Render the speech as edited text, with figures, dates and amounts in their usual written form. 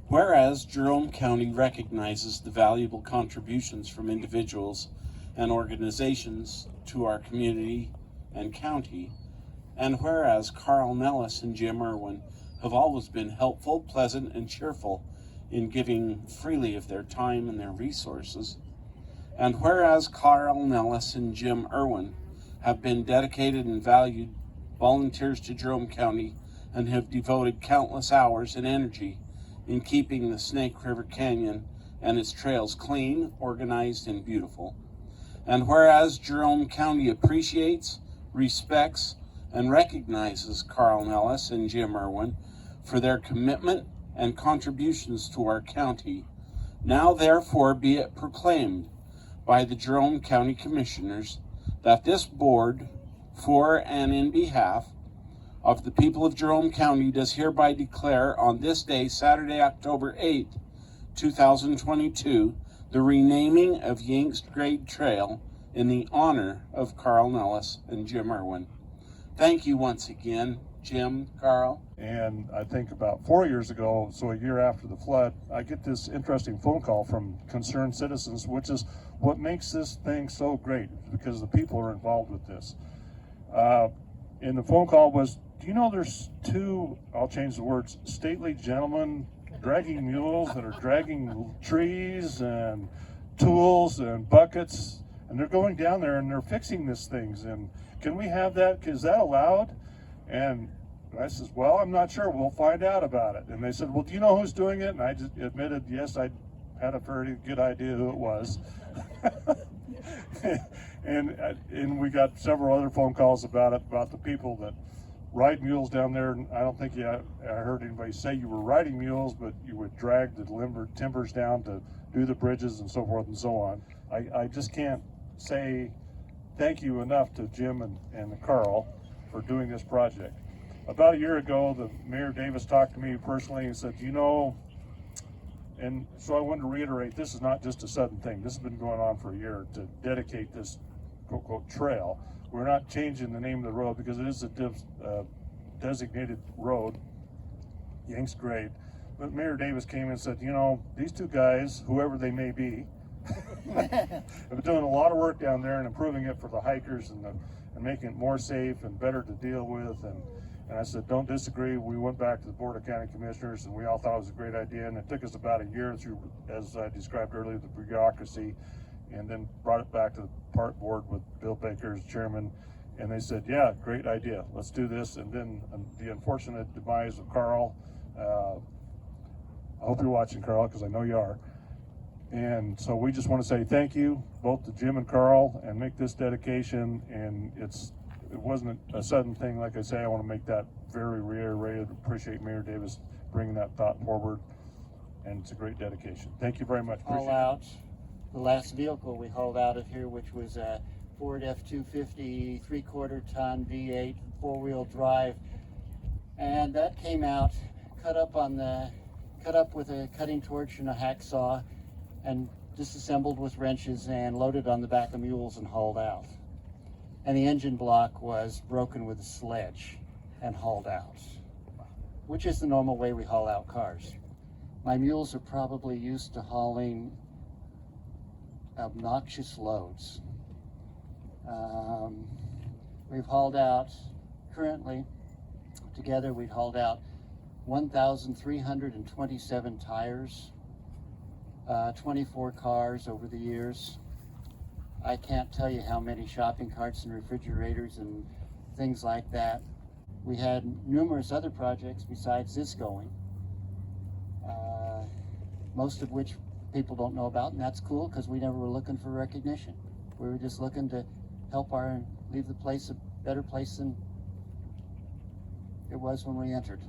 Whereas Jerome County recognizes the valuable contributions from individuals and organizations to our community and county, and whereas Carl Nellis and Jim Irwin have always been helpful, pleasant, and cheerful in giving freely of their time and their resources, and whereas Carl Nellis and Jim Irwin have been dedicated and valued volunteers to Jerome County and have devoted countless hours and energy in keeping the Snake River Canyon and its trails clean, organized, and beautiful. And whereas Jerome County appreciates, respects, and recognizes Carl Nellis and Jim Irwin for their commitment and contributions to our county, now therefore be it proclaimed by the Jerome County Commissioners that this board, for and in behalf of the people of Jerome County, does hereby declare on this day, Saturday, October 8th, 2022, the renaming of Yanks Grade Trail in the honor of Carl Nellis and Jim Irwin. Thank you once again, Jim, Carl. And I think about 4 years ago, so a year after the flood, I get this interesting phone call from concerned citizens, which is what makes this thing so great, because the people are involved with this. And the phone call was, do you know there's two, I'll change the words, stately gentlemen dragging mules that are dragging trees and tools and buckets, and they're going down there and they're fixing these things, and can we have that? Is that allowed? And I says, well, I'm not sure. We'll find out about it. And they said, well, do you know who's doing it? And I just admitted, yes, I had a very good idea who it was. and we got several other phone calls about it, about the people that ride mules down there. And I don't think I heard anybody say you were riding mules, but you would drag the timbers down to do the bridges and so forth and so on. I just can't say thank you enough to Jim and Carl for doing this project. About a year ago, the Mayor Davis talked to me personally and said, you know, and so I wanted to reiterate, this is not just a sudden thing. This has been going on for a year to dedicate this quote, quote, trail. We're not changing the name of the road because it is a designated road, Yanks Grade. But Mayor Davis came and said, you know, these two guys, whoever they may be, have been doing a lot of work down there and improving it for the hikers and making it more safe and better to deal with. And I said, don't disagree. We went back to the Board of County Commissioners and we all thought it was a great idea. And it took us about a year through, as I described earlier, the bureaucracy, and then brought it back to the park board with Bill Baker as chairman. And they said, yeah, great idea. Let's do this. And then the unfortunate demise of Carl. I hope you're watching, Carl, because I know you are. And so we just want to say thank you both to Jim and Carl and make this dedication. And it wasn't a sudden thing. Like I say, I want to make that very reiterated. Appreciate Mayor Davis bringing that thought forward. And it's a great dedication. Thank you very much. Haul out the last vehicle we hauled out of here, which was a Ford F-250 3/4 ton V8 4-wheel drive. And that came out cut up with a cutting torch and a hacksaw, and disassembled with wrenches and loaded on the back of mules and hauled out. And the engine block was broken with a sledge and hauled out, which is the normal way we haul out cars. My mules are probably used to hauling obnoxious loads. We've hauled out, currently, together we've hauled out 1,327 tires, 24 cars over the years. I can't tell you how many shopping carts and refrigerators and things like that. We had numerous other projects besides this going, most of which people don't know about, and that's cool because we never were looking for recognition. We were just looking to help leave the place a better place than it was when we entered.